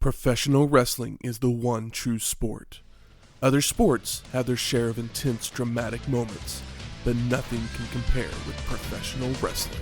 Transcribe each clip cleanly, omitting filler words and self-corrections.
Professional wrestling is the one true sport. Other sports have their share of intense, dramatic moments, but nothing can compare with professional wrestling.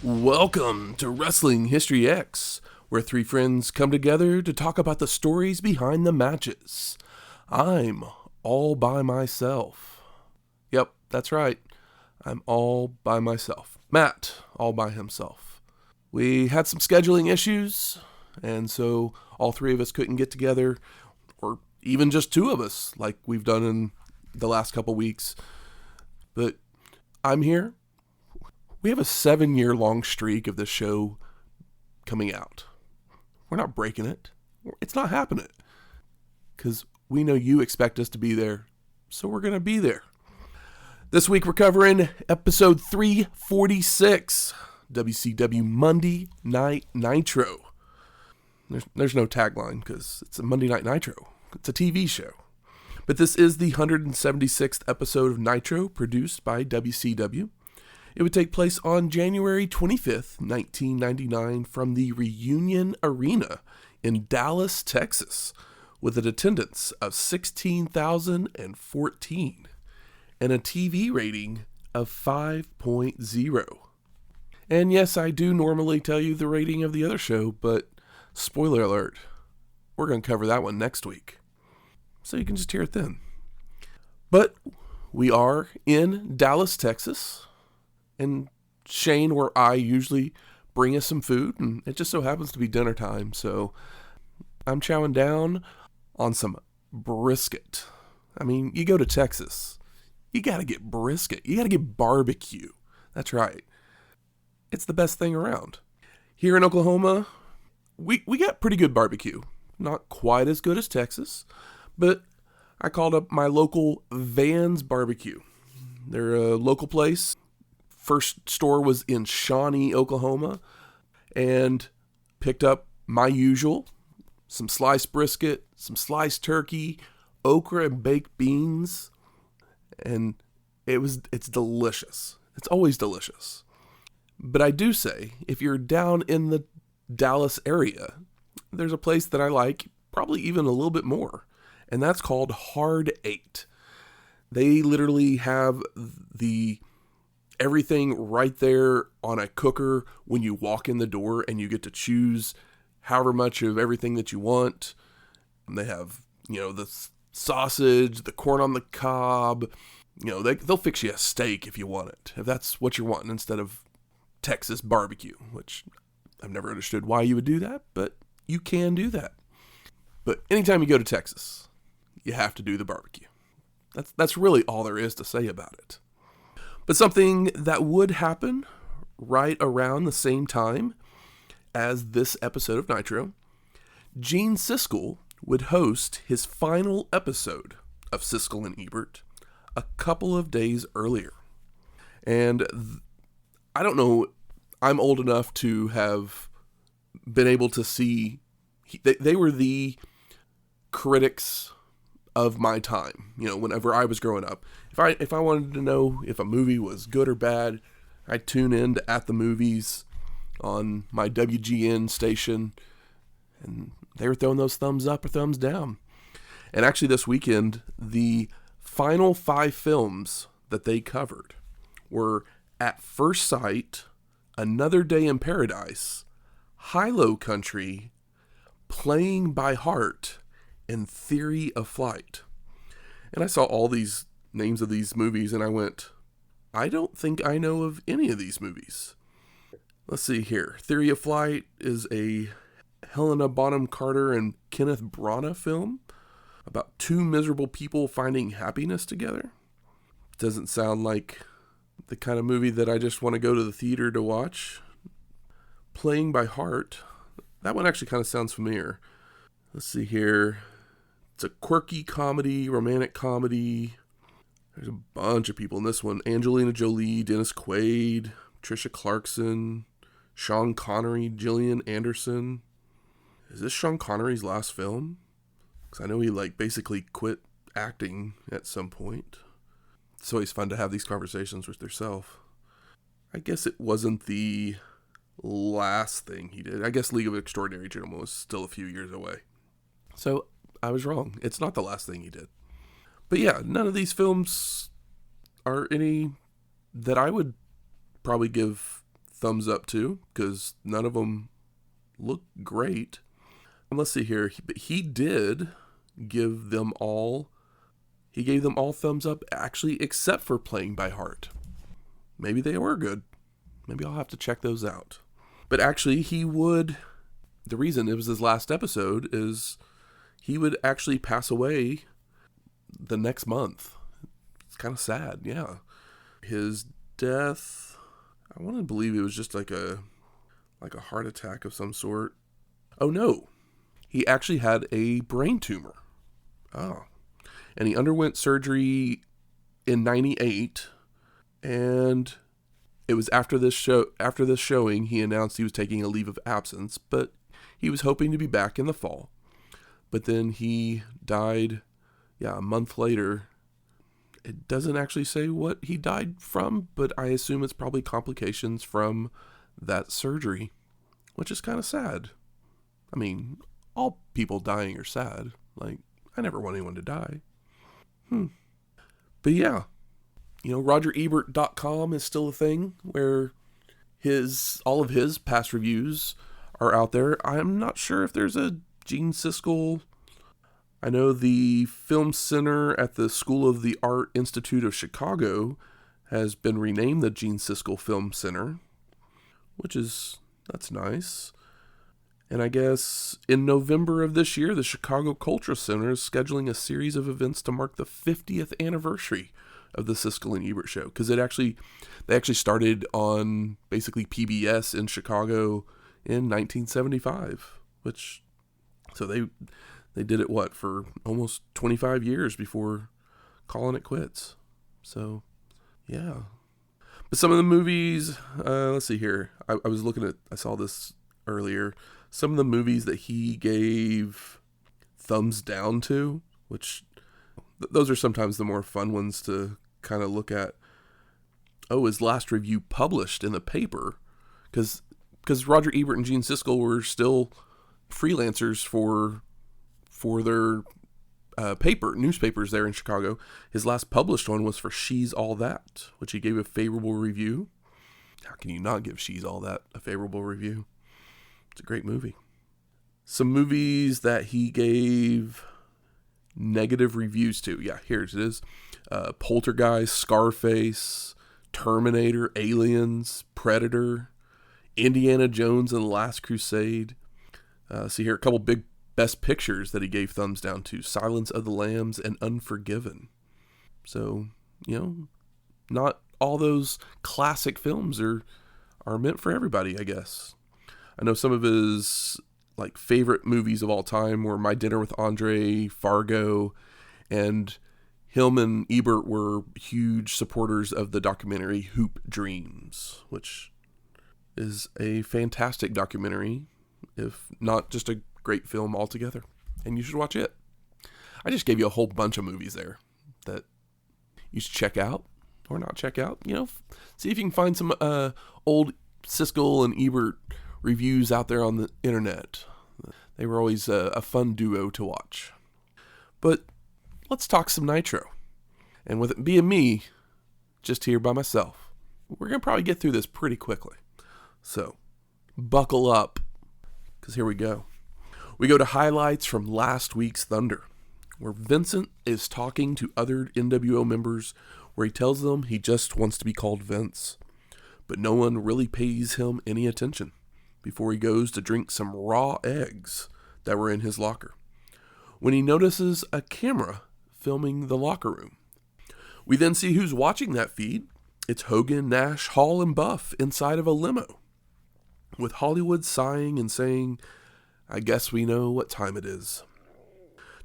Welcome to Wrestling History X, where three friends come together to talk about the stories behind the matches. I'm all by myself. Yep, that's right. I'm all by myself. Matt, all by himself. We had some scheduling issues, and so all three of us couldn't get together, or even just two of us, like we've done in the last couple weeks. But I'm here. We have a 7-year-long streak of this show coming out. We're not breaking it. It's not happening. Because we know you expect us to be there, so we're going to be there. This week we're covering episode 346, WCW Monday Night Nitro. There's no tagline because it's a Monday Night Nitro. It's a TV show. But this is the 176th episode of Nitro produced by WCW. It would take place on January 25th, 1999 from the Reunion Arena in Dallas, Texas, with an attendance of 16,014 and a TV rating of 5.0. And yes, I do normally tell you the rating of the other show, but spoiler alert, we're going to cover that one next week. So you can just hear it then. But we are in Dallas, Texas. And Shane or I usually bring us some food, and it just so happens to be dinner time, so I'm chowing down on some brisket. I mean, you go to Texas, you gotta get brisket. You gotta get barbecue. That's right. It's the best thing around. Here in Oklahoma, we got pretty good barbecue. Not quite as good as Texas, but I called up my local Vans Barbecue. They're a local place. First store was in Shawnee, Oklahoma, and picked up my usual, some sliced brisket, some sliced turkey, okra and baked beans, and it's delicious. It's always delicious. But I do say, if you're down in the Dallas area, there's a place that I like, probably even a little bit more, and that's called Hard 8. They literally have everything right there on a cooker when you walk in the door, and you get to choose however much of everything that you want. And they have, the sausage, the corn on the cob. They'll fix you a steak if you want it, if that's what you're wanting, instead of Texas barbecue, which I've never understood why you would do that, but you can do that. But anytime you go to Texas, you have to do the barbecue. That's really all there is to say about it. But something that would happen right around the same time as this episode of Nitro, Gene Siskel would host his final episode of Siskel and Ebert a couple of days earlier. And I don't know, I'm old enough to have been able to see, they were the critics of my time, whenever I was growing up. If I wanted to know if a movie was good or bad, I'd tune in to At the Movies on my WGN station, and they were throwing those thumbs up or thumbs down. And actually this weekend, the final 5 films that they covered were At First Sight, Another Day in Paradise, High-Low Country, Playing by Hart, and Theory of Flight. And I saw all these names of these movies, and I went, I don't think I know of any of these movies. Let's see here. Theory of Flight is a Helena Bonham Carter and Kenneth Branagh film about two miserable people finding happiness together. Doesn't sound like the kind of movie that I just want to go to the theater to watch. Playing by Hart. That one actually kind of sounds familiar. Let's see here. It's a quirky comedy, romantic comedy. There's a bunch of people in this one. Angelina Jolie, Dennis Quaid, Tricia Clarkson, Sean Connery, Gillian Anderson. Is this Sean Connery's last film? Because I know he basically quit acting at some point. It's always fun to have these conversations with yourself. I guess it wasn't the last thing he did. I guess League of Extraordinary Gentlemen was still a few years away. So I was wrong. It's not the last thing he did. But yeah, none of these films are any that I would probably give thumbs up to, because none of them look great. And let's see here. He did give them all. He gave them all thumbs up, actually, except for Playing by Hart. Maybe they were good. Maybe I'll have to check those out. But actually, the reason it was his last episode is he would actually pass away the next month. It's kind of sad, yeah. His death, I want to believe it was just like a heart attack of some sort. Oh no, he actually had a brain tumor. Oh. And he underwent surgery in 98, and it was after this showing, he announced he was taking a leave of absence, but he was hoping to be back in the fall. But then he died, a month later. It doesn't actually say what he died from, but I assume it's probably complications from that surgery, which is kind of sad. I mean, all people dying are sad. I never want anyone to die. But yeah, RogerEbert.com is still a thing where all of his past reviews are out there. I'm not sure if there's a Gene Siskel. I know the Film Center at the School of the Art Institute of Chicago has been renamed the Gene Siskel Film Center, that's nice. And I guess in November of this year, the Chicago Cultural Center is scheduling a series of events to mark the 50th anniversary of the Siskel and Ebert show. Because they actually started on basically PBS in Chicago in 1975, so they did it, for almost 25 years before calling it quits. So, yeah. But some of the movies, let's see here. I saw this earlier. Some of the movies that he gave thumbs down to, which those are sometimes the more fun ones to kind of look at. Oh, his last review published in the paper, because Roger Ebert and Gene Siskel were still freelancers for their newspapers there in Chicago. His last published one was for She's All That, which he gave a favorable review. How can you not give She's All That a favorable review? It's a great movie. Some movies that he gave negative reviews to. Yeah, here it is. Poltergeist, Scarface, Terminator, Aliens, Predator, Indiana Jones and the Last Crusade. See here, a couple big best pictures that he gave thumbs down to: Silence of the Lambs and Unforgiven. So, not all those classic films are meant for everybody, I guess. I know some of his favorite movies of all time were My Dinner with Andre, Fargo, and him and Ebert were huge supporters of the documentary Hoop Dreams, which is a fantastic documentary, if not just a great film altogether, and you should watch it. I just gave you a whole bunch of movies there that you should check out or not check out. See if you can find some old Siskel and Ebert reviews out there on the internet. They were always a fun duo to watch. But let's talk some Nitro. And with it being me, just here by myself, we're going to probably get through this pretty quickly. So, buckle up, because here we go. We go to highlights from last week's Thunder, where Vincent is talking to other NWO members, where he tells them he just wants to be called Vince, but no one really pays him any attention before he goes to drink some raw eggs that were in his locker, when he notices a camera filming the locker room. We then see who's watching that feed. It's Hogan, Nash, Hall, and Buff inside of a limo, with Hollywood sighing and saying, "I guess we know what time it is."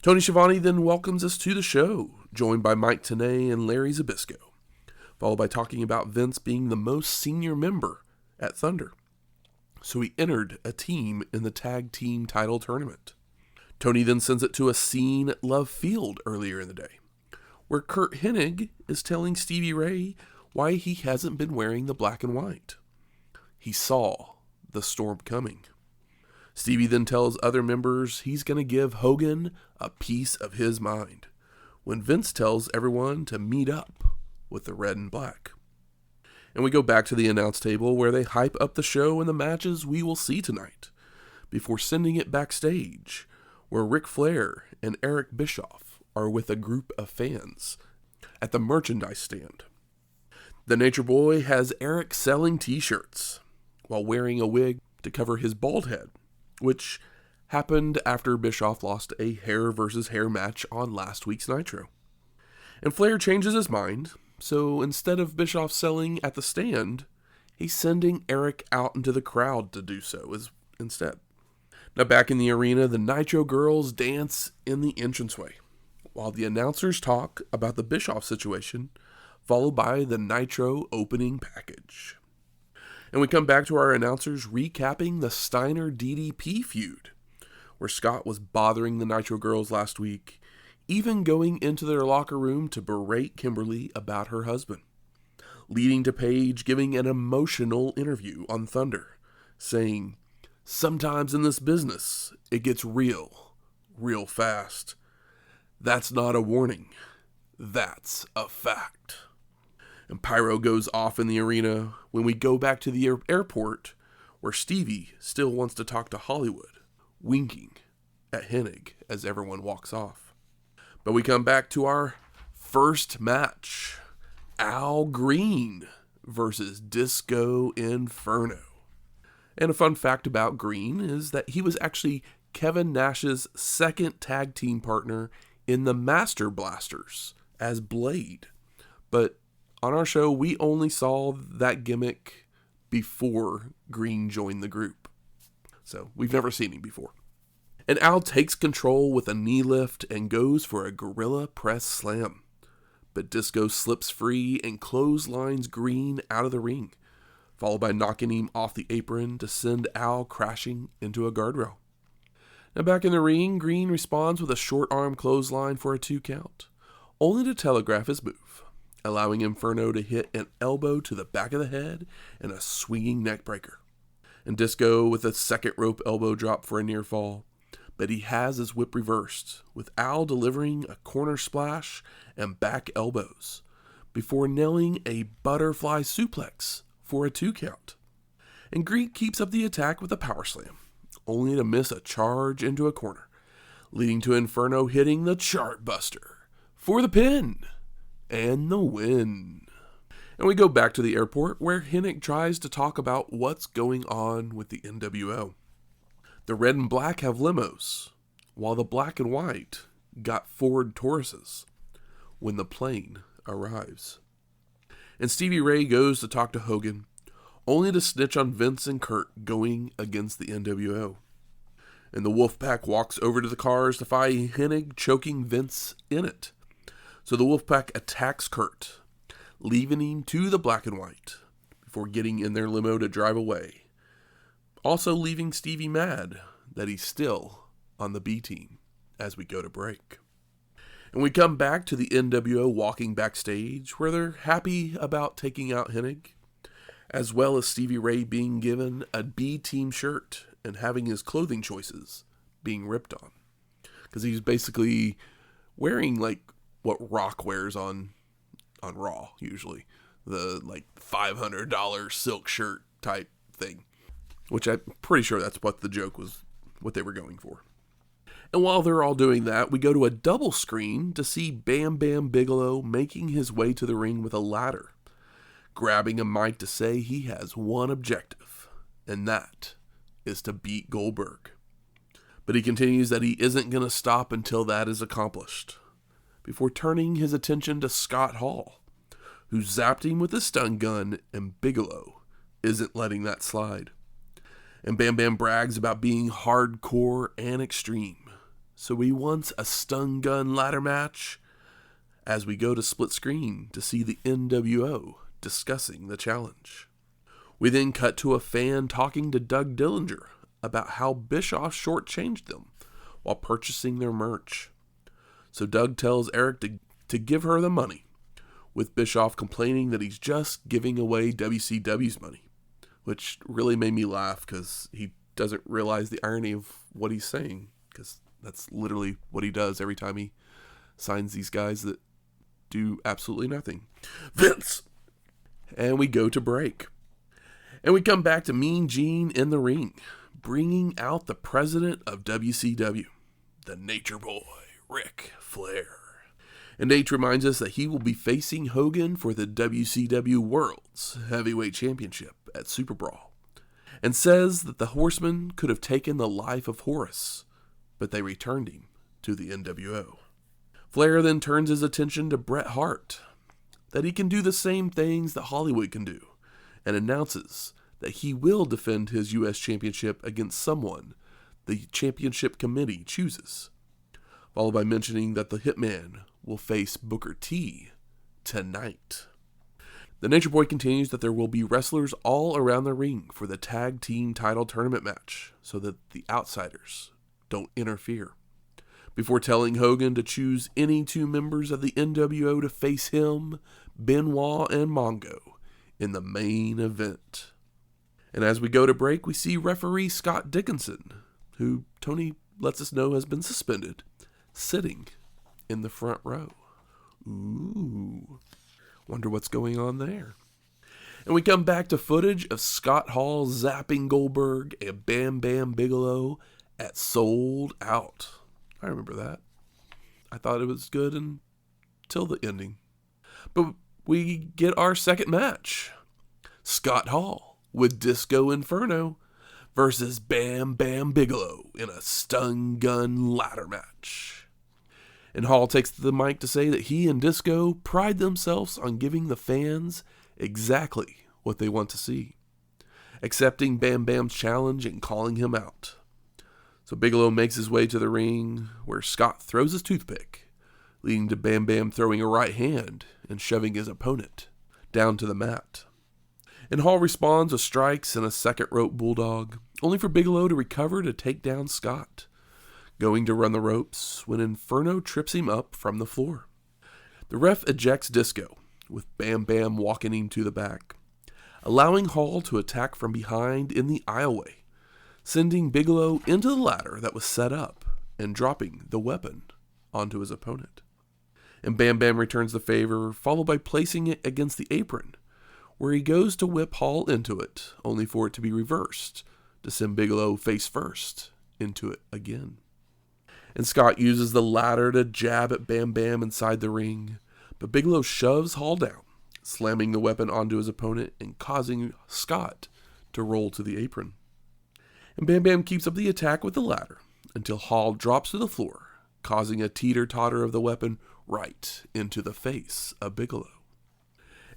Tony Schiavone then welcomes us to the show, joined by Mike Tenay and Larry Zbyszko, followed by talking about Vince being the most senior member at Thunder. so he entered a team in the tag team title tournament. Tony then sends it to a scene at Love Field earlier in the day, where Curt Hennig is telling Stevie Ray why he hasn't been wearing the black and white. He saw the storm coming. Stevie then tells other members he's going to give Hogan a piece of his mind, when Vince tells everyone to meet up with the red and black. And we go back to the announce table where they hype up the show and the matches we will see tonight, before sending it backstage, where Ric Flair and Eric Bischoff are with a group of fans at the merchandise stand. The Nature Boy has Eric selling t-shirts while wearing a wig to cover his bald head, which happened after Bischoff lost a hair versus hair match on last week's Nitro. And Flair changes his mind, so instead of Bischoff selling at the stand, he's sending Eric out into the crowd to do so instead. Now back in the arena, the Nitro girls dance in the entranceway, while the announcers talk about the Bischoff situation, followed by the Nitro opening package. And we come back to our announcers recapping the Steiner DDP feud, where Scott was bothering the Nitro girls last week, even going into their locker room to berate Kimberly about her husband, leading to Paige giving an emotional interview on Thunder, saying, "Sometimes in this business, it gets real fast. That's not a warning. That's a fact." And Pyro goes off in the arena when we go back to the airport, where Stevie still wants to talk to Hollywood, winking at Hennig as everyone walks off. But we come back to our first match, Al Greene versus Disco Inferno. And a fun fact about Greene is that he was actually Kevin Nash's second tag team partner in the Master Blasters as Blade. But on our show, we only saw that gimmick before Greene joined the group. So we've never seen him before. And Al takes control with a knee lift and goes for a gorilla press slam. But Disco slips free and clotheslines Greene out of the ring, followed by knocking him off the apron to send Al crashing into a guardrail. Now back in the ring, Greene responds with a short arm clothesline for a 2 count, only to telegraph his move, allowing Inferno to hit an elbow to the back of the head and a swinging neck breaker. And Disco with a second rope elbow drop for a near fall, but he has his whip reversed, with Al delivering a corner splash and back elbows, before nailing a butterfly suplex for a 2 count. And Greene keeps up the attack with a power slam, only to miss a charge into a corner, leading to Inferno hitting the chart buster for the pin and the win. And we go back to the airport, where Hennig tries to talk about what's going on with the NWO. The red and black have limos, while the black and white got Ford Tauruses when the plane arrives. And Stevie Ray goes to talk to Hogan, only to snitch on Vince and Curt going against the NWO. And the Wolfpack walks over to the cars to find Hennig choking Vince in it. So the Wolfpack attacks Curt, leaving him to the black and white, before getting in their limo to drive away. Also leaving Stevie mad that he's still on the B team as we go to break. And we come back to the NWO walking backstage, where they're happy about taking out Hennig, as well as Stevie Ray being given a B team shirt and having his clothing choices being ripped on. Because he's basically wearing like what Rock wears on Raw usually. The like $500 silk shirt type thing. Which I'm pretty sure that's what the joke was, what they were going for. And while they're all doing that, we go to a double screen to see Bam Bam Bigelow making his way to the ring with a ladder, grabbing a mic to say he has one objective, and that is to beat Goldberg. But he continues that he isn't going to stop until that is accomplished, before turning his attention to Scott Hall, who zapped him with a stun gun, and Bigelow isn't letting that slide. And Bam Bam brags about being hardcore and extreme, so he wants a stun gun ladder match, as we go to split screen to see the NWO discussing the challenge. We then cut to a fan talking to Doug Dillinger about how Bischoff shortchanged them while purchasing their merch. So Doug tells Eric to give her the money, with Bischoff complaining that he's just giving away WCW's money, which really made me laugh because he doesn't realize the irony of what he's saying, because that's literally what he does every time he signs these guys that do absolutely nothing. Vince! And we go to break. And we come back to Mean Gene in the ring, bringing out the president of WCW, the Nature Boy, Ric Flair. And Nate reminds us that he will be facing Hogan for the WCW World's Heavyweight Championship at Super Brawl, and says that the Horsemen could have taken the life of Horace, but they returned him to the NWO. Flair then turns his attention to Bret Hart, that he can do the same things that Hollywood can do, and announces that he will defend his U.S. Championship against someone the Championship Committee chooses, followed by mentioning that the Hitman will face Booker T tonight. The Nature Boy continues that there will be wrestlers all around the ring for the tag team title tournament match, so that the outsiders don't interfere, before telling Hogan to choose any two members of the NWO to face him, Benoit, and Mongo in the main event. And as we go to break, we see referee Scott Dickinson, who Tony lets us know has been suspended, sitting in the front row. Ooh, wonder what's going on there. And we come back to footage of Scott Hall zapping Goldberg and Bam Bam Bigelow at Sold Out. I remember that. I thought it was good until the ending. But we get our second match. Scott Hall with Disco Inferno versus Bam Bam Bigelow in a stun gun ladder match. And Hall takes the mic to say that he and Disco pride themselves on giving the fans exactly what they want to see, accepting Bam Bam's challenge and calling him out. So Bigelow makes his way to the ring, where Scott throws his toothpick, leading to Bam Bam throwing a right hand and shoving his opponent down to the mat. And Hall responds with strikes and a second rope bulldog, only for Bigelow to recover to take down Scott, going to run the ropes when Inferno trips him up from the floor. The ref ejects Disco, with Bam Bam walking him to the back, allowing Hall to attack from behind in the aisleway, sending Bigelow into the ladder that was set up and dropping the weapon onto his opponent. And Bam Bam returns the favor, followed by placing it against the apron, where he goes to whip Hall into it, only for it to be reversed, to send Bigelow face first into it again. And Scott uses the ladder to jab at Bam Bam inside the ring, but Bigelow shoves Hall down, slamming the weapon onto his opponent and causing Scott to roll to the apron. And Bam Bam keeps up the attack with the ladder until Hall drops to the floor, causing a teeter-totter of the weapon right into the face of Bigelow.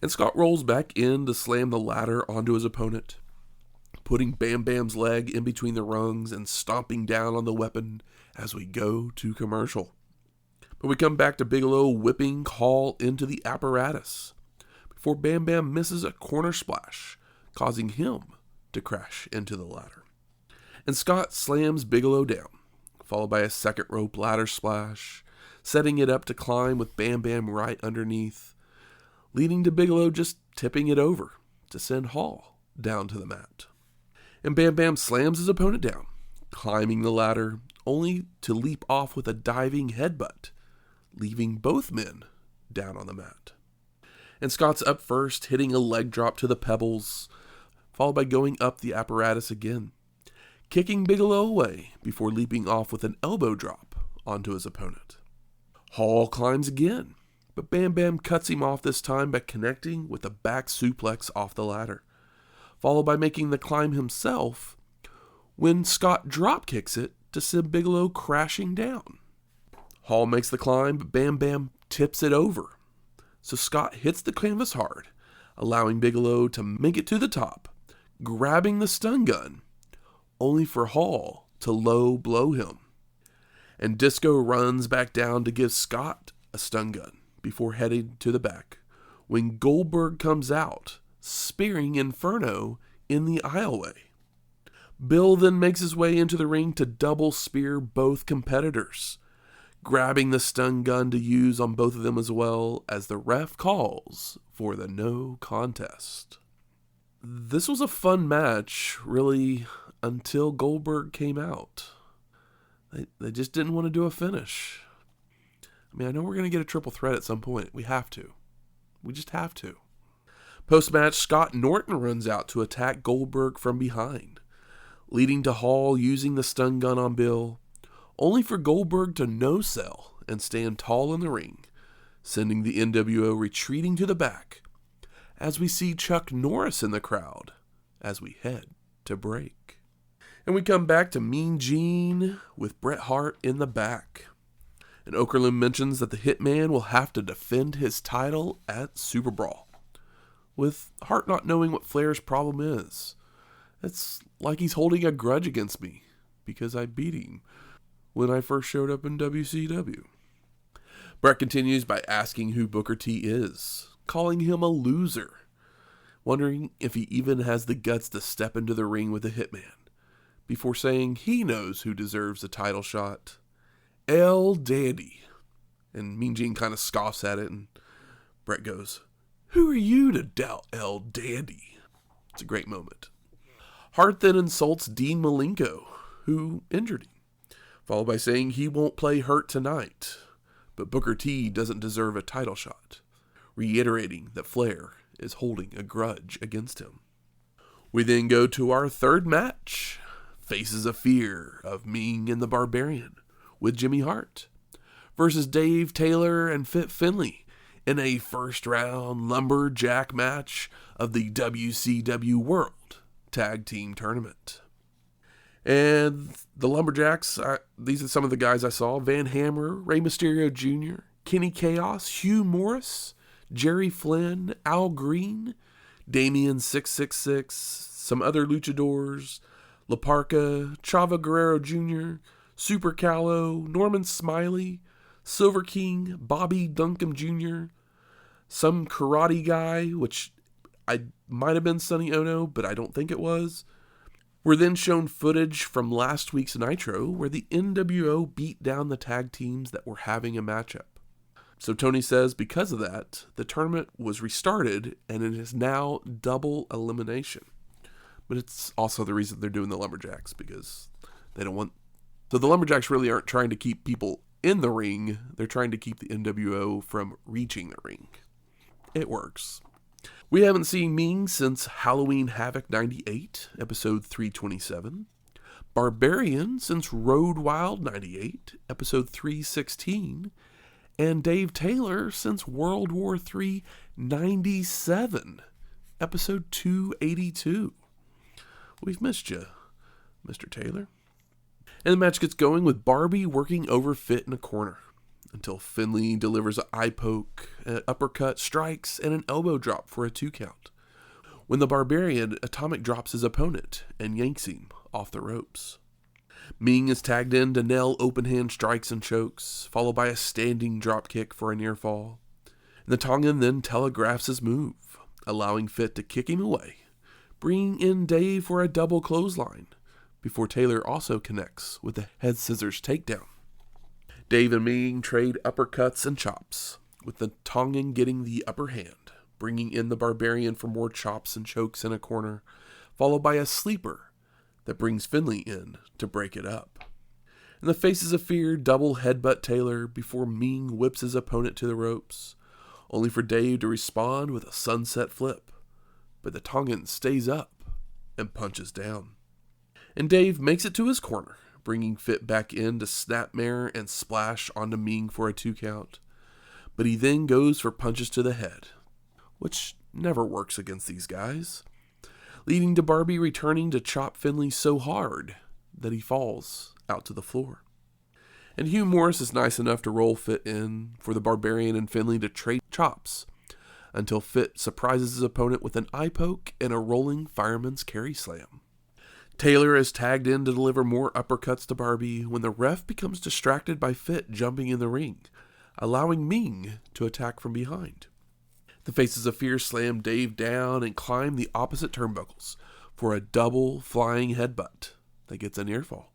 And Scott rolls back in to slam the ladder onto his opponent, putting Bam Bam's leg in between the rungs and stomping down on the weapon as we go to commercial. But we come back to Bigelow whipping Hall into the apparatus, before Bam Bam misses a corner splash, causing him to crash into the ladder. And Scott slams Bigelow down, followed by a second rope ladder splash, setting it up to climb with Bam Bam right underneath, leading to Bigelow just tipping it over to send Hall down to the mat. And Bam Bam slams his opponent down, climbing the ladder, only to leap off with a diving headbutt, leaving both men down on the mat. And Scott's up first, hitting a leg drop to the pebbles, followed by going up the apparatus again, kicking Bigelow away before leaping off with an elbow drop onto his opponent. Hall climbs again, but Bam Bam cuts him off this time by connecting with a back suplex off the ladder, followed by making the climb himself when Scott drop kicks it to send Bigelow crashing down. Hall makes the climb, but Bam Bam tips it over, so Scott hits the canvas hard, allowing Bigelow to make it to the top, grabbing the stun gun, only for Hall to low blow him. And Disco runs back down to give Scott a stun gun before heading to the back, when Goldberg comes out, spearing Inferno in the aisleway. Bill then makes his way into the ring to double spear both competitors, grabbing the stun gun to use on both of them as well as the ref calls for the no contest. This was a fun match, really, until Goldberg came out. They just didn't want to do a finish. I mean, I know we're going to get a triple threat at some point. We have to. We just have to. Post-match, Scott Norton runs out to attack Goldberg from behind, leading to Hall using the stun gun on Bill, only for Goldberg to no-sell and stand tall in the ring, sending the NWO retreating to the back, as we see Chuck Norris in the crowd as we head to break. And we come back to Mean Gene with Bret Hart in the back. And Okerlund mentions that the Hitman will have to defend his title at Super Brawl, with Hart not knowing what Flair's problem is. It's like he's holding a grudge against me because I beat him when I first showed up in WCW. Bret continues by asking who Booker T is, calling him a loser, wondering if he even has the guts to step into the ring with the Hitman, before saying he knows who deserves a title shot. El Dandy. And Mean Gene kind of scoffs at it, and Bret goes, "Who are you to doubt El Dandy?" It's a great moment. Hart then insults Dean Malenko, who injured him, followed by saying he won't play hurt tonight, but Booker T doesn't deserve a title shot, reiterating that Flair is holding a grudge against him. We then go to our third match, Faces of Fear of Meng and the Barbarian, with Jimmy Hart, versus Dave Taylor and Fit Finlay in a first-round Lumberjack match of the WCW World Tag Team Tournament. And the Lumberjacks, these are some of the guys I saw: Van Hammer, Rey Mysterio Jr., Kenny Chaos, Hugh Morris, Jerry Flynn, Al Greene, Damian 666, some other luchadors, La Parka, Chavo Guerrero Jr., Super Callow, Norman Smiley, Silver King, Bobby Duncombe Jr., some karate guy, which I might have been Sonny Ono, but I don't think it was. We're then shown footage from last week's Nitro where the NWO beat down the tag teams that were having a matchup. So Tony says because of that, the tournament was restarted and it is now double elimination. But it's also the reason they're doing the Lumberjacks, because they don't want... So the Lumberjacks really aren't trying to keep people in the ring. They're trying to keep the NWO from reaching the ring. It works. We haven't seen Meng since Halloween Havoc 98, episode 327. Barbarian since Road Wild 98, episode 316. And Dave Taylor since World War III 97, episode 282. We've missed you, Mr. Taylor. And the match gets going with Barbie working over Fit in a corner until Finlay delivers an eye poke, an uppercut, strikes, and an elbow drop for a 2 count, when the Barbarian atomic drops his opponent and yanks him off the ropes. Meng is tagged in to nail open hand strikes and chokes, followed by a standing drop kick for a near fall. And the Tongan then telegraphs his move, allowing Fit to kick him away, bringing in Dave for a double clothesline, before Taylor also connects with the head scissors takedown. Dave and Meng trade uppercuts and chops, with the Tongan getting the upper hand, bringing in the Barbarian for more chops and chokes in a corner, followed by a sleeper that brings Finlay in to break it up. And the Faces of Fear double headbutt Taylor before Meng whips his opponent to the ropes, only for Dave to respond with a sunset flip, but the Tongan stays up and punches down. And Dave makes it to his corner, bringing Fit back in to snapmare and splash onto Meng for a 2 count. But he then goes for punches to the head, which never works against these guys, leading to Barbie returning to chop Finlay so hard that he falls out to the floor. And Hugh Morris is nice enough to roll Fit in for the Barbarian and Finlay to trade chops, until Fit surprises his opponent with an eye poke and a rolling fireman's carry slam. Taylor is tagged in to deliver more uppercuts to Barbie when the ref becomes distracted by Fit jumping in the ring, allowing Meng to attack from behind. The Faces of Fear slam Dave down and climb the opposite turnbuckles, for a double flying headbutt that gets a near fall.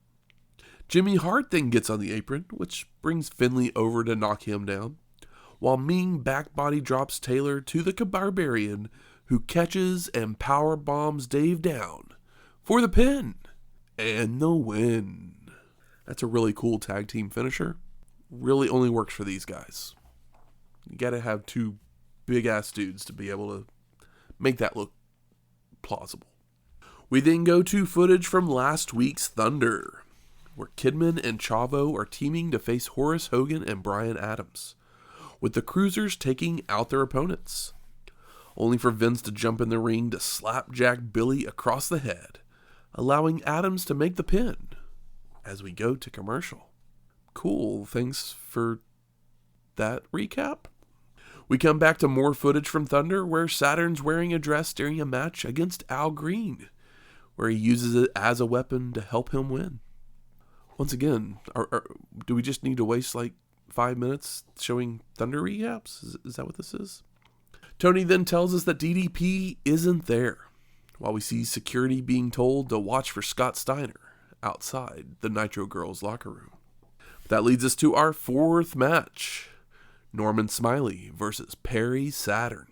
Jimmy Hart then gets on the apron, which brings Finlay over to knock him down, while Meng back body drops Taylor to the Barbarian, who catches and power bombs Dave down for the pin and the win. That's a really cool tag team finisher. Really only works for these guys. You gotta have two big ass dudes to be able to make that look plausible. We then go to footage from last week's Thunder, where Kidman and Chavo are teaming to face Horace Hogan and Bryan Adams, with the Cruisers taking out their opponents, only for Vince to jump in the ring to slapjack Billy across the head, allowing Adams to make the pin as we go to commercial. Cool, thanks for that recap. We come back to more footage from Thunder, where Saturn's wearing a dress during a match against Al Greene, where he uses it as a weapon to help him win. Once again, do we just need to waste like 5 minutes showing Thunder recaps? Is that what this is? Tony then tells us that DDP isn't there, while we see security being told to watch for Scott Steiner outside the Nitro Girls locker room. That leads us to our fourth match, Norman Smiley versus Perry Saturn.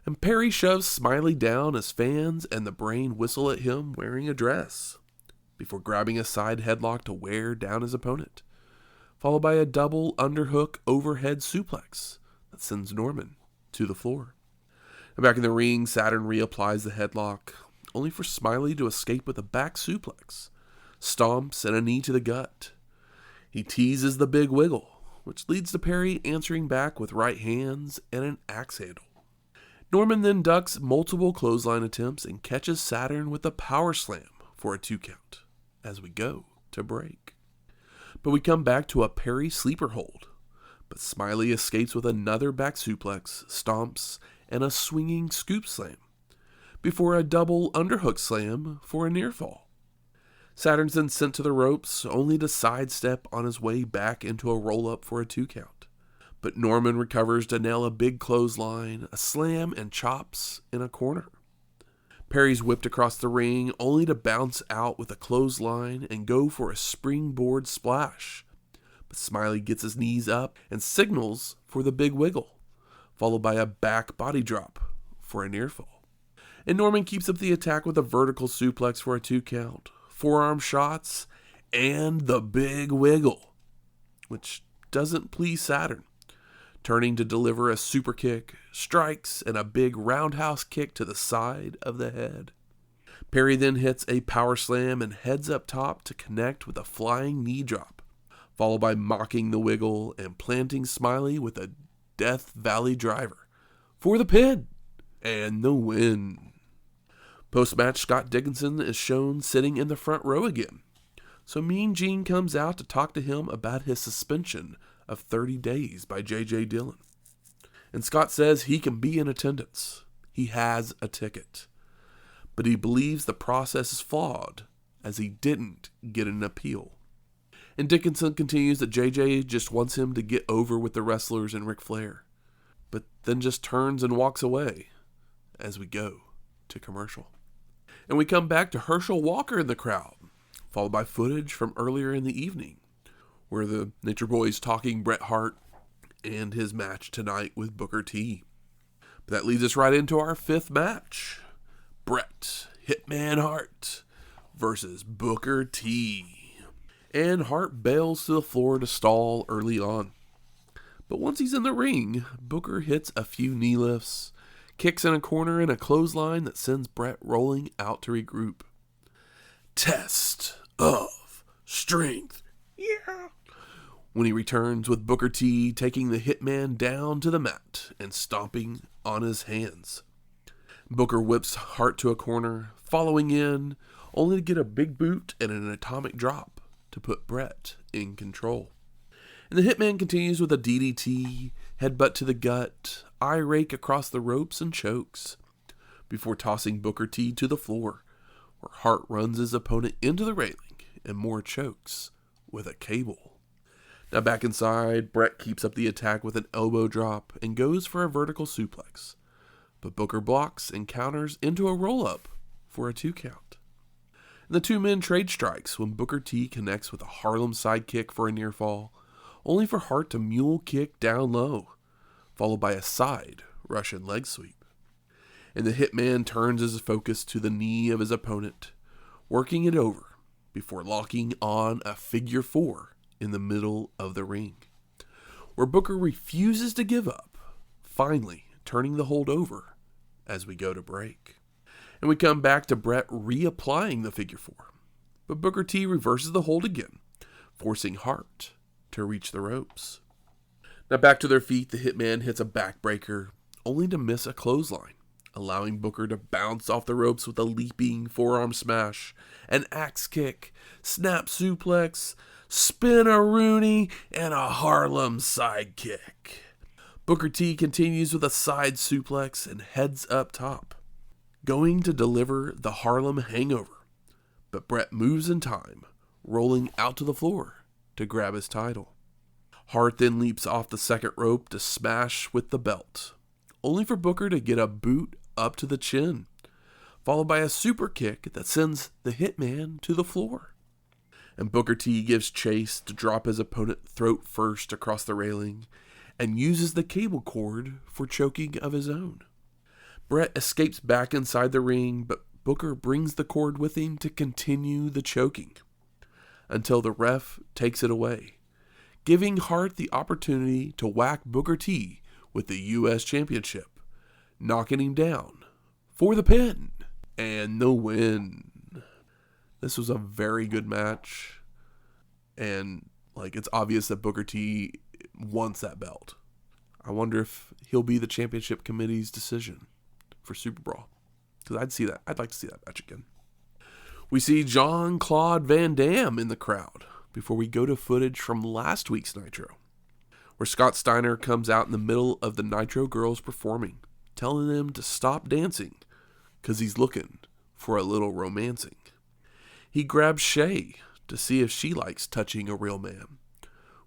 And Perry shoves Smiley down as fans and the Brain whistle at him wearing a dress, before grabbing a side headlock to wear down his opponent, followed by a double underhook overhead suplex that sends Norman to the floor. And back in the ring, Saturn reapplies the headlock, only for Smiley to escape with a back suplex, stomps, and a knee to the gut. He teases the big wiggle, which leads to Perry answering back with right hands and an axe handle. Norman then ducks multiple clothesline attempts and catches Saturn with a power slam for a 2 count as we go to break. But we come back to a Perry sleeper hold, but Smiley escapes with another back suplex, stomps, and a swinging scoop slam, before a double underhook slam for a near fall. Saturn's then sent to the ropes, only to sidestep on his way back into a roll-up for a 2 count. But Norman recovers to nail a big clothesline, a slam, and chops in a corner. Perry's whipped across the ring, only to bounce out with a clothesline and go for a springboard splash. But Smiley gets his knees up and signals for the big wiggle, followed by a back body drop for a near fall. And Norman keeps up the attack with a vertical suplex for a 2 count, forearm shots, and the big wiggle, which doesn't please Saturn, turning to deliver a super kick, strikes, and a big roundhouse kick to the side of the head. Perry then hits a power slam and heads up top to connect with a flying knee drop, followed by mocking the wiggle and planting Smiley with a Death Valley driver for the pin and the win. Post-match, Scott Dickinson is shown sitting in the front row again, so Mean Gene comes out to talk to him about his suspension of 30 days by J.J. Dillon. And Scott says he can be in attendance. He has a ticket. But he believes the process is flawed, as he didn't get an appeal. And Dickinson continues that J.J. just wants him to get over with the wrestlers and Ric Flair, but then just turns and walks away as we go to commercial. And we come back to Herschel Walker in the crowd, followed by footage from earlier in the evening, where the Nature Boys talking Bret Hart and his match tonight with Booker T. But that leads us right into our fifth match. Bret Hitman Hart versus Booker T. And Hart bails to the floor to stall early on. But once he's in the ring, Booker hits a few knee lifts, kicks in a corner and a clothesline that sends Bret rolling out to regroup. Test of strength. Yeah. When he returns with Booker T taking the Hitman down to the mat and stomping on his hands. Booker whips Hart to a corner, following in, only to get a big boot and an atomic drop to put Bret in control. And the Hitman continues with a DDT, headbutt to the gut, eye rake across the ropes and chokes, before tossing Booker T to the floor, where Hart runs his opponent into the railing and more chokes with a cable. Now back inside, Bret keeps up the attack with an elbow drop and goes for a vertical suplex, but Booker blocks and counters into a roll-up for a 2 count. And the two men trade strikes when Booker T connects with a Harlem sidekick for a near fall, only for Hart to mule kick down low, followed by a side Russian leg sweep. And the Hitman turns his focus to the knee of his opponent, working it over before locking on a figure 4 in the middle of the ring, where Booker refuses to give up, finally turning the hold over as we go to break. And we come back to Bret reapplying the figure 4, but Booker T reverses the hold again, forcing Hart to reach the ropes. Now back to their feet, the Hitman hits a backbreaker, only to miss a clothesline, allowing Booker to bounce off the ropes with a leaping forearm smash, an axe kick, snap suplex, spin-a-rooney, and a Harlem sidekick. Booker T continues with a side suplex and heads up top, going to deliver the Harlem hangover, but Bret moves in time, rolling out to the floor to grab his title. Hart then leaps off the second rope to smash with the belt, only for Booker to get a boot up to the chin, followed by a super kick that sends the Hitman to the floor. And Booker T gives chase to drop his opponent throat first across the railing and uses the cable cord for choking of his own. Bret escapes back inside the ring, but Booker brings the cord with him to continue the choking until the ref takes it away, giving Hart the opportunity to whack Booker T with the U.S. Championship, knocking him down for the pin and the win. This was a very good match, and it's obvious that Booker T wants that belt. I wonder if he'll be the championship committee's decision for Super Brawl, because I'd like to see that match again. We see Jean-Claude Van Damme in the crowd before we go to footage from last week's Nitro, where Scott Steiner comes out in the middle of the Nitro girls performing, telling them to stop dancing because he's looking for a little romancing. He grabs Shay to see if she likes touching a real man,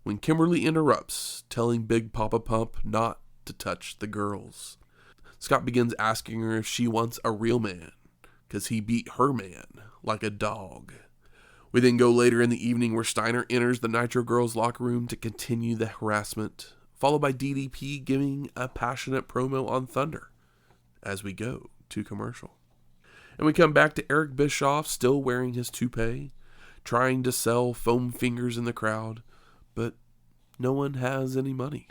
when Kimberly interrupts, telling Big Papa Pump not to touch the girls. Scott begins asking her if she wants a real man, because he beat her man like a dog. We then go later in the evening where Steiner enters the Nitro girls locker room to continue the harassment, followed by DDP giving a passionate promo on Thunder as we go to commercial. And we come back to Eric Bischoff still wearing his toupee, trying to sell foam fingers in the crowd, but no one has any money.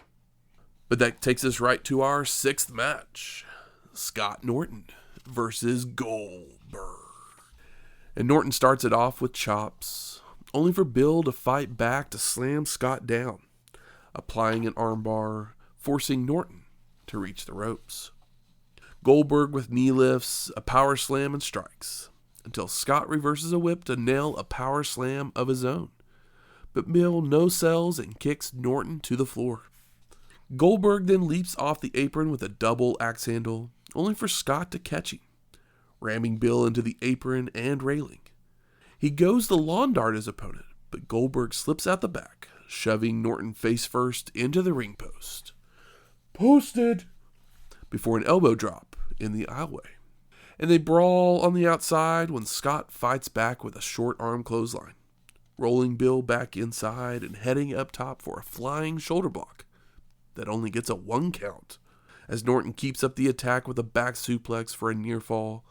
But that takes us right to our 6th match, Scott Norton versus Goldberg. And Norton starts it off with chops, only for Bill to fight back to slam Scott down, applying an armbar, forcing Norton to reach the ropes. Goldberg with knee lifts, a power slam, and strikes, until Scott reverses a whip to nail a power slam of his own. But Bill no-sells and kicks Norton to the floor. Goldberg then leaps off the apron with a double axe handle, only for Scott to catch him, ramming Bill into the apron and railing. He goes to lawn dart his opponent, but Goldberg slips out the back, shoving Norton face first into the ring post. Posted! Before an elbow drop in the aisleway. And they brawl on the outside when Scott fights back with a short arm clothesline, rolling Bill back inside and heading up top for a flying shoulder block that only gets a 1 count, as Norton keeps up the attack with a back suplex for a near fall,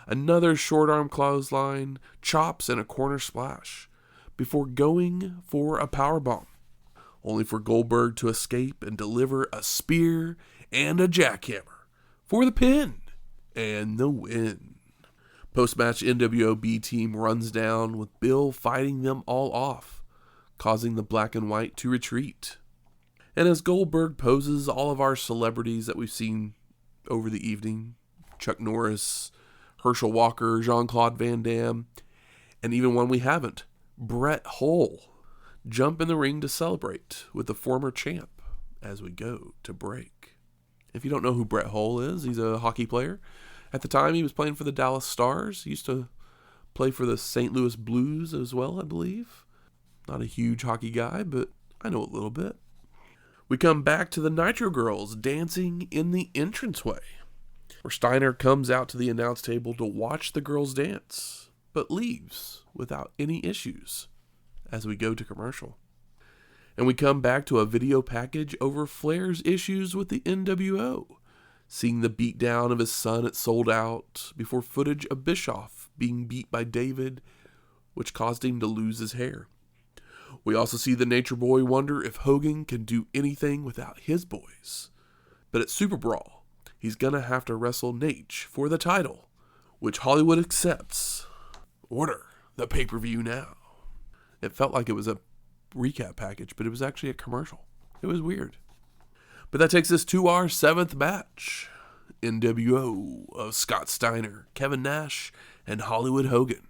another short arm clothesline, chops, and a corner splash, before going for a powerbomb, only for Goldberg to escape and deliver a spear and a jackhammer for the pin and the win. Post-match NWO B team runs down with Bill fighting them all off, causing the black and white to retreat. And as Goldberg poses all of our celebrities that we've seen over the evening, Chuck Norris, Herschel Walker, Jean-Claude Van Damme, and even one we haven't, Bret Hull, jump in the ring to celebrate with the former champ as we go to break. If you don't know who Bret Hull is, he's a hockey player. At the time, he was playing for the Dallas Stars. He used to play for the St. Louis Blues as well, I believe. Not a huge hockey guy, but I know a little bit. We come back to the Nitro girls dancing in the entranceway, where Steiner comes out to the announce table to watch the girls dance, but leaves without any issues as we go to commercial. And we come back to a video package over Flair's issues with the NWO, seeing the beatdown of his son at Sold Out before footage of Bischoff being beat by David, which caused him to lose his hair. We also see the Nature Boy wonder if Hogan can do anything without his boys. But at Super Brawl, he's going to have to wrestle Nate for the title, which Hollywood accepts. Order the pay-per-view now. It felt like it was a recap package, but it was actually a commercial. It was weird. But that takes us to our 7th match. NWO of Scott Steiner, Kevin Nash, and Hollywood Hogan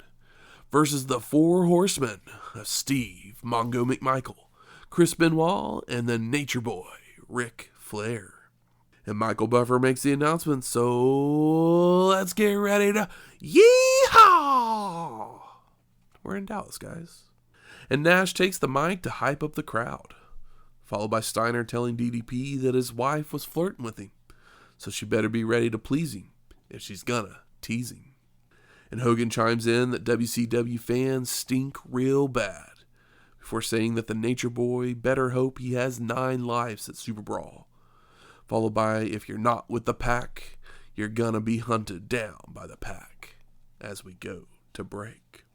versus the 4 Horsemen of Steve Mongo McMichael, Chris Benoit, and the Nature Boy, Ric Flair. And Michael Buffer makes the announcement, so let's get ready to yeehaw! We're in Dallas, guys. And Nash takes the mic to hype up the crowd, followed by Steiner telling DDP that his wife was flirting with him, so she better be ready to please him if she's gonna tease him. And Hogan chimes in that WCW fans stink real bad, before saying that the Nature Boy better hope he has 9 lives at Super Brawl, followed by, if you're not with the pack, you're gonna be hunted down by the pack, as we go to break.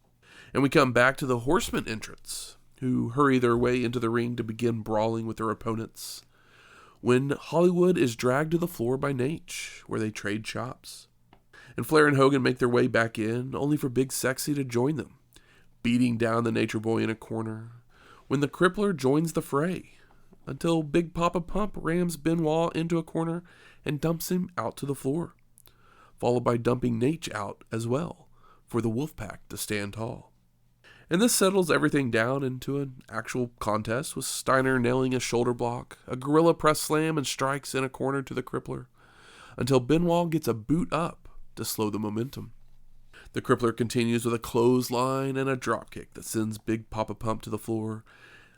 And we come back to the Horsemen entrance, who hurry their way into the ring to begin brawling with their opponents, when Hollywood is dragged to the floor by Nate, where they trade chops. And Flair and Hogan make their way back in, only for Big Sexy to join them, beating down the Nature Boy in a corner, when the Crippler joins the fray, until Big Papa Pump rams Benoit into a corner and dumps him out to the floor, followed by dumping Nate out as well, for the Wolfpack to stand tall. And this settles everything down into an actual contest, with Steiner nailing a shoulder block, a gorilla press slam, and strikes in a corner to the Crippler, until Benoit gets a boot up to slow the momentum. The Crippler continues with a clothesline and a dropkick that sends Big Papa Pump to the floor,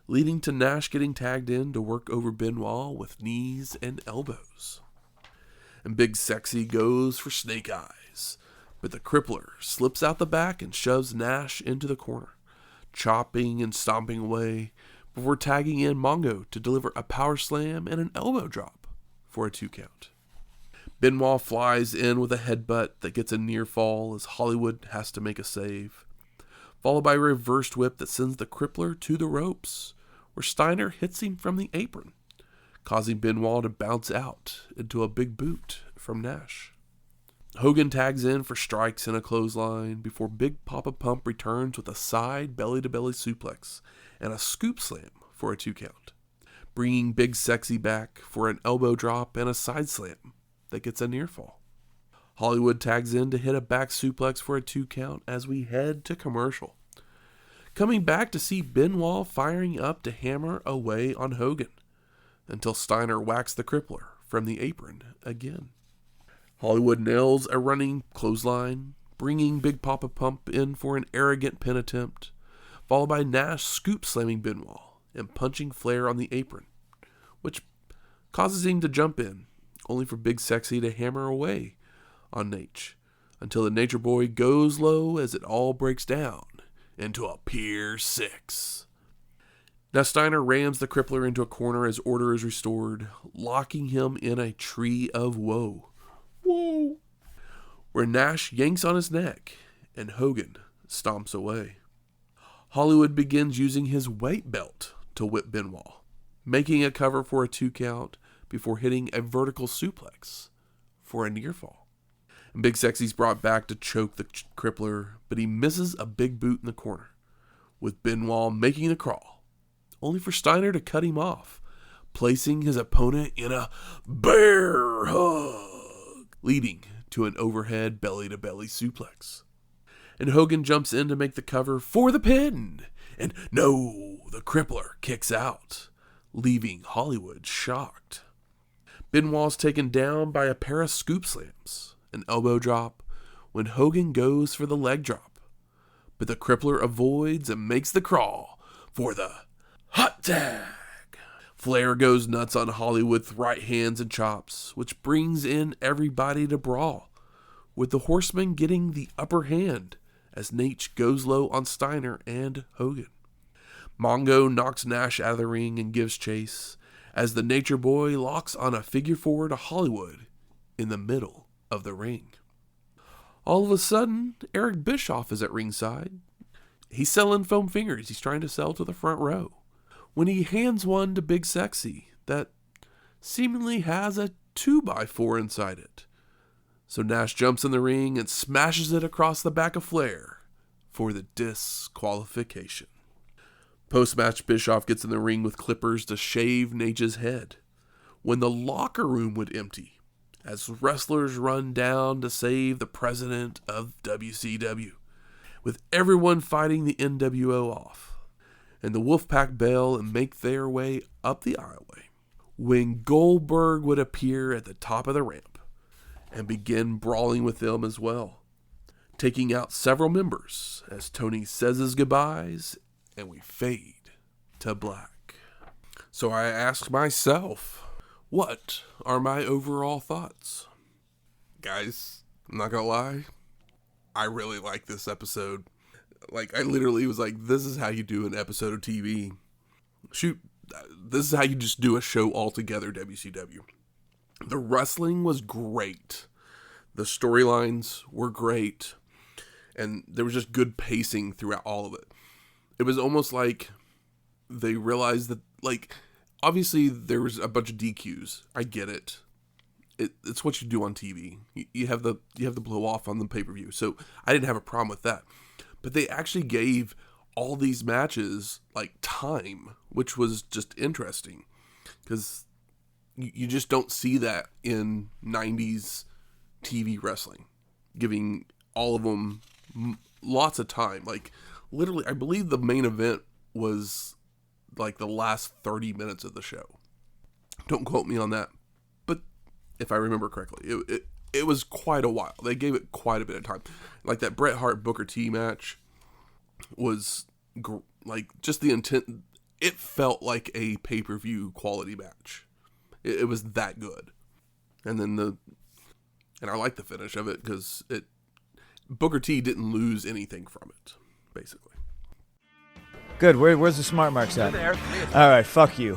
leading to Nash getting tagged in to work over Benoit with knees and elbows. And Big Sexy goes for Snake Eyes, but the Crippler slips out the back and shoves Nash into the corner, chopping and stomping away before tagging in Mongo to deliver a power slam and an elbow drop for a 2 count. Benoit flies in with a headbutt that gets a near fall as Hollywood has to make a save, followed by a reversed whip that sends the Crippler to the ropes, where Steiner hits him from the apron, causing Benoit to bounce out into a big boot from Nash. Hogan tags in for strikes and a clothesline before Big Papa Pump returns with a side belly-to-belly suplex and a scoop slam for a 2 count, bringing Big Sexy back for an elbow drop and a side slam that gets a near fall. Hollywood tags in to hit a back suplex for a 2 count as we head to commercial, coming back to see Benoit firing up to hammer away on Hogan, until Steiner whacks the Crippler from the apron again. Hollywood nails a running clothesline, bringing Big Papa Pump in for an arrogant pin attempt, followed by Nash scoop slamming Benoit and punching Flair on the apron, which causes him to jump in, only for Big Sexy to hammer away on Nate, until the Nature Boy goes low as it all breaks down into a Pier 6. Now Steiner rams the Crippler into a corner as order is restored, locking him in a tree of woe. Whoa! Where Nash yanks on his neck and Hogan stomps away. Hollywood begins using his weight belt to whip Benoit, making a cover for a 2 count before hitting a vertical suplex for a near fall. And Big Sexy's brought back to choke the Crippler, but he misses a big boot in the corner, with Benoit making the crawl, only for Steiner to cut him off, placing his opponent in a bear hug, leading to an overhead belly-to-belly suplex. And Hogan jumps in to make the cover for the pin, and no, the Crippler kicks out, leaving Hollywood shocked. Benoit's taken down by a pair of scoop slams, an elbow drop, when Hogan goes for the leg drop, but the Crippler avoids and makes the crawl for the hot tag, Flair goes nuts on Hollywood with right hands and chops, which brings in everybody to brawl, with the Horsemen getting the upper hand as Nate goes low on Steiner and Hogan. Mongo knocks Nash out of the ring and gives chase, as the Nature Boy locks on a figure four to Hollywood in the middle of the ring. All of a sudden, Eric Bischoff is at ringside. He's selling foam fingers. He's trying to sell to the front row, when he hands one to Big Sexy that seemingly has a 2x4 inside it. So Nash jumps in the ring and smashes it across the back of Flair for the disqualification. Post-match, Bischoff gets in the ring with clippers to shave Nage's head, when the locker room would empty as wrestlers run down to save the president of WCW, with everyone fighting the NWO off, and the Wolfpack bail and make their way up the aisleway, when Goldberg would appear at the top of the ramp and begin brawling with them as well, taking out several members as Tony says his goodbyes and we fade to black. So I asked myself, what are my overall thoughts? Guys, I'm not gonna lie, I really like this episode. Like, I literally was like, this is how you do an episode of TV. Shoot, this is how you just do a show altogether, WCW. The wrestling was great. The storylines were great. And there was just good pacing throughout all of it. It was almost like they realized that, like, obviously there was a bunch of DQs. I get it. It's what you do on TV. You have the blow off on the pay-per-view. So I didn't have a problem with that. But they actually gave all these matches like time, which was just interesting, because you just don't see that in 90s TV wrestling, giving all of them lots of time. Like, literally, I believe the main event was like the last 30 minutes of the show. Don't quote me on that, but if I remember correctly, it was quite a while. They gave it quite a bit of time. Like that Bret Hart Booker T match was like just the intent. It felt like a pay-per-view quality match. It was that good. And then I like the finish of it because Booker T didn't lose anything from it, basically. Good. Where's the smart marks at? All right, fuck you.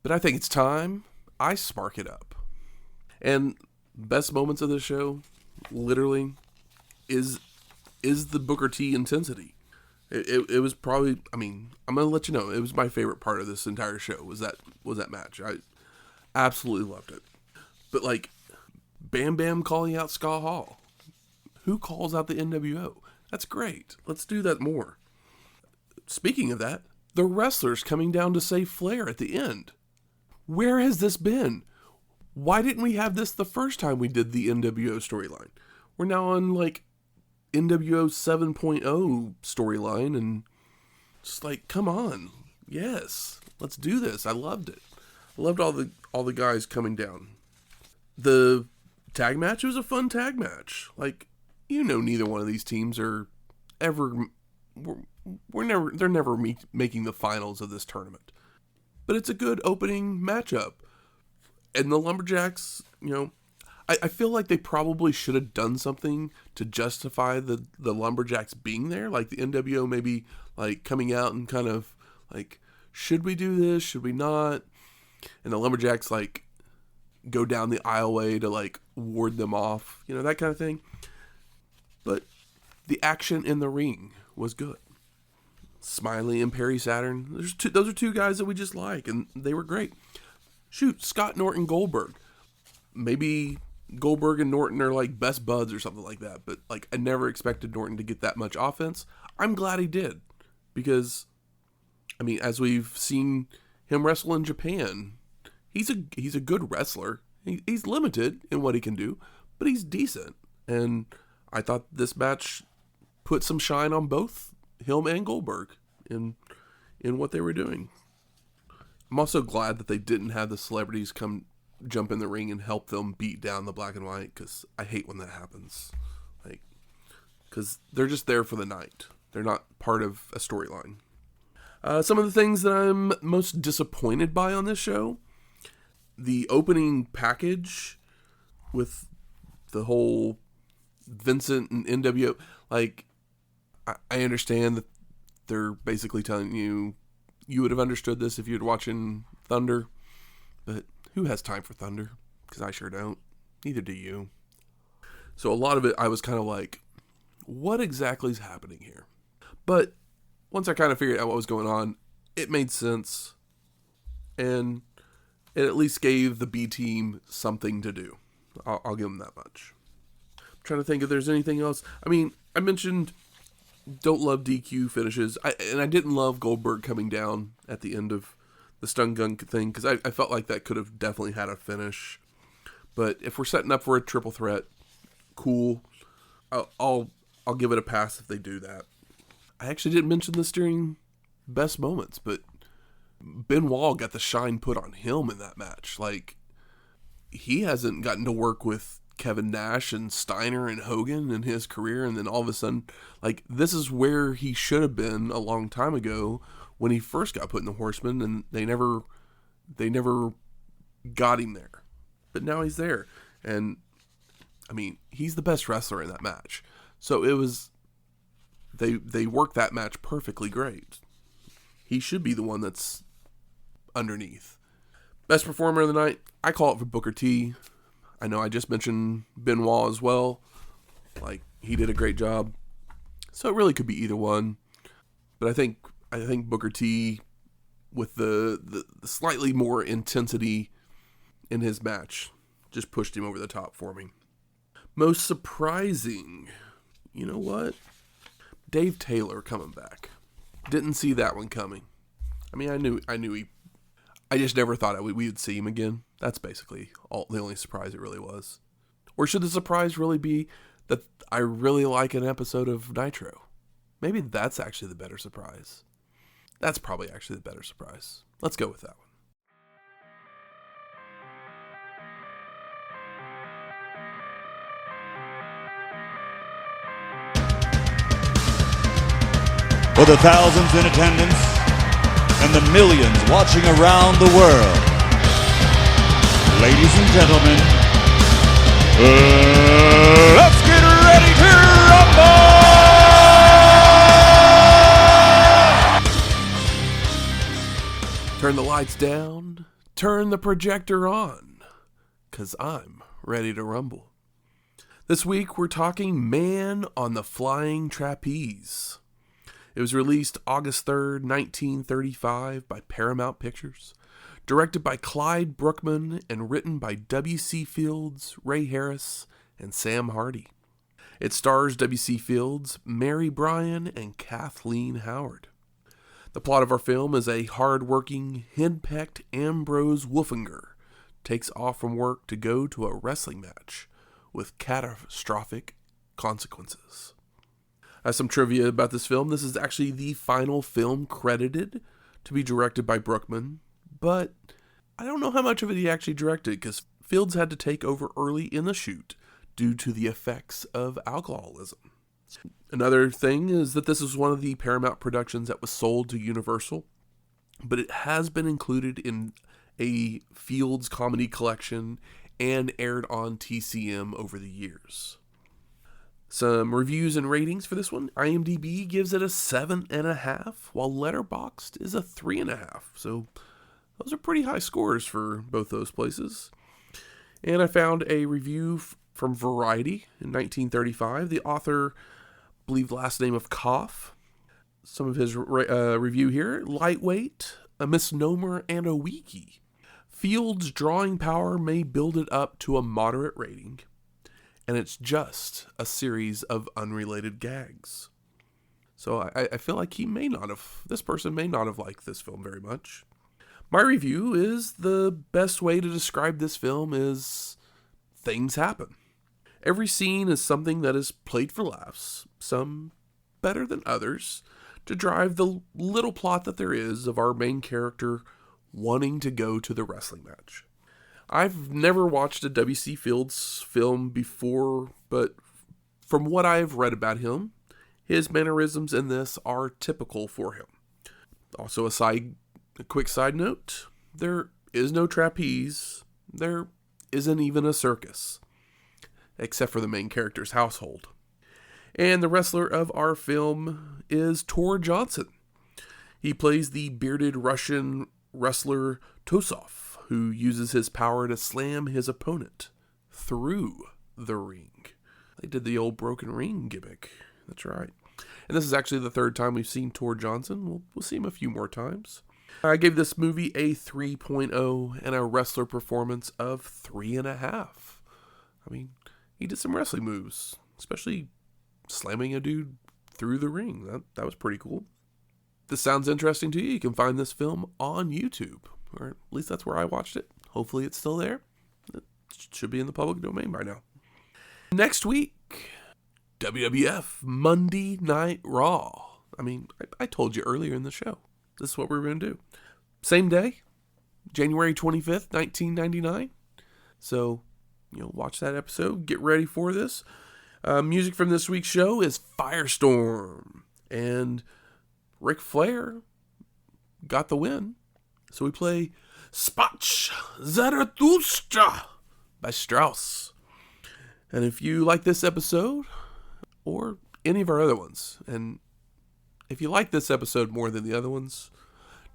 But I think it's time I spark it up. And best moments of the show, literally, is the Booker T intensity. It was probably, I mean, I'm gonna let you know, it was my favorite part of this entire show. Was that match? I absolutely loved it. But like, Bam Bam calling out Scott Hall. Who calls out the NWO? That's great. Let's do that more. Speaking of that, the wrestlers coming down to save Flair at the end. Where has this been? Why didn't we have this the first time we did the NWO storyline? We're now on like NWO 7.0 storyline, and just like, come on. Yes, let's do this. I loved it. I loved all the guys coming down. The tag match was a fun tag match. Like, you know, neither one of these teams are ever, they're never making the finals of this tournament. But it's a good opening matchup. And the Lumberjacks, you know, I feel like they probably should have done something to justify the Lumberjacks being there. Like the NWO maybe like coming out and kind of like, should we do this? Should we not? And the Lumberjacks like go down the aisleway to like ward them off, you know, that kind of thing. But the action in the ring was good. Smiley and Perry Saturn, those are two guys that we just like, and they were great. Shoot, Scott Norton Goldberg. Maybe Goldberg and Norton are like best buds or something like that, but like I never expected Norton to get that much offense. I'm glad he did, because I mean, as we've seen him wrestle in Japan, he's a good wrestler. He's limited in what he can do, but he's decent. And I thought this match put some shine on both him and Goldberg in what they were doing. I'm also glad that they didn't have the celebrities come jump in the ring and help them beat down the Black and White, because I hate when that happens. Like, because they're just there for the night. They're not part of a storyline. Some of the things that I'm most disappointed by on this show, the opening package with the whole Vincent and NWO, like, I understand that they're basically telling you would have understood this if you were watching Thunder, but who has time for Thunder? Because I sure don't. Neither do you. So a lot of it, I was kind of like, what exactly is happening here? But once I kind of figured out what was going on, it made sense. And it at least gave the B team something to do. I'll give them that much. I'm trying to think if there's anything else. I mean, I mentioned don't love DQ finishes. And I didn't love Goldberg coming down at the end of the stun gun thing, because I felt like that could have definitely had a finish. But if we're setting up for a triple threat, cool. I'll give it a pass if they do that. I actually didn't mention this during best moments, but Benoit got the shine put on him in that match. Like, he hasn't gotten to work with Kevin Nash and Steiner and Hogan in his career, and then all of a sudden, like, this is where he should have been a long time ago when he first got put in the Horsemen, and they never got him there. But now he's there, and I mean, he's the best wrestler in that match. So it was, they worked that match perfectly great. He should be the one that's underneath. Best performer of the night, I call it for Booker T. I know I just mentioned Benoit as well. Like, he did a great job. So it really could be either one. But I think Booker T, with the slightly more intensity in his match, just pushed him over the top for me. Most surprising, you know what? Dave Taylor coming back. Didn't see that one coming. I mean, I knew I just never thought we would see him again. That's basically the only surprise it really was. Or should the surprise really be that I really like an episode of Nitro? Maybe that's actually the better surprise. That's probably actually the better surprise. Let's go with that one. For the thousands in attendance and the millions watching around the world, ladies and gentlemen, let's get ready to rumble! Turn the lights down, turn the projector on, 'cause I'm ready to rumble. This week we're talking Man on the Flying Trapeze. It was released August 3rd, 1935 by Paramount Pictures, directed by Clyde Brookman, and written by W.C. Fields, Ray Harris, and Sam Hardy. It stars W.C. Fields, Mary Bryan, and Kathleen Howard. The plot of our film is a hard-working, henpecked Ambrose Wolfinger takes off from work to go to a wrestling match with catastrophic consequences. Some trivia about this film. This is actually the final film credited to be directed by Brookman, but I don't know how much of it he actually directed, because Fields had to take over early in the shoot due to the effects of alcoholism. Another thing is that this is one of the Paramount productions that was sold to Universal, but it has been included in a Fields comedy collection and aired on TCM over the years. Some reviews and ratings for this one. IMDb gives it a 7.5, while Letterboxd is a 3.5. So those are pretty high scores for both those places. And I found a review from Variety in 1935. The author, I believe last name of Koff. Some of his review here. Lightweight, a misnomer, and a wiki. Fields' drawing power may build it up to a moderate rating, and it's just a series of unrelated gags. So I feel like this person may not have liked this film very much. My review is the best way to describe this film is things happen. Every scene is something that is played for laughs, some better than others, to drive the little plot that there is of our main character wanting to go to the wrestling match. I've never watched a W.C. Fields film before, but from what I've read about him, his mannerisms in this are typical for him. Also a quick side note, there is no trapeze. There isn't even a circus, except for the main character's household. And the wrestler of our film is Tor Johnson. He plays the bearded Russian wrestler Tosov, who uses his power to slam his opponent through the ring. They did the old broken ring gimmick. That's right. And this is actually the third time we've seen Tor Johnson. We'll see him a few more times. I gave this movie a 3.0 and a wrestler performance of 3.5. I mean, he did some wrestling moves, especially slamming a dude through the ring. That was pretty cool. If this sounds interesting to you, you can find this film on YouTube, or at least that's where I watched it. Hopefully it's still there. It should be in the public domain by now. Next week, WWF Monday Night Raw. I mean, I told you earlier in the show. This is what we're going to do. Same day, January 25th, 1999. So, watch that episode. Get ready for this. Music from this week's show is Firestorm. And Ric Flair got the win. So we play Spach Zarathustra by Strauss. And if you like this episode, or any of our other ones, and if you like this episode more than the other ones,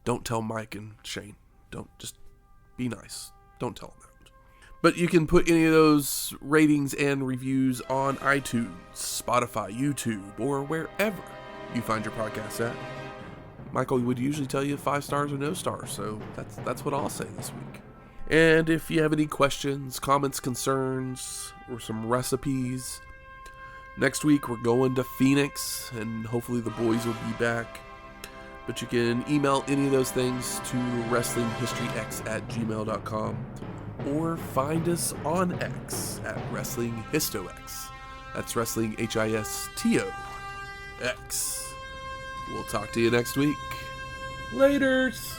don't tell Mike and Shane. Don't, just be nice. Don't tell them that. But you can put any of those ratings and reviews on iTunes, Spotify, YouTube, or wherever you find your podcasts at. Michael would usually tell you 5 stars or no stars, so that's what I'll say this week. And if you have any questions, comments, concerns, or some recipes, next week we're going to Phoenix, and hopefully the boys will be back. But you can email any of those things to wrestlinghistoryx@gmail.com, or find us on X at WrestlingHistoX. That's Wrestling HISTOX. We'll talk to you next week. Laters!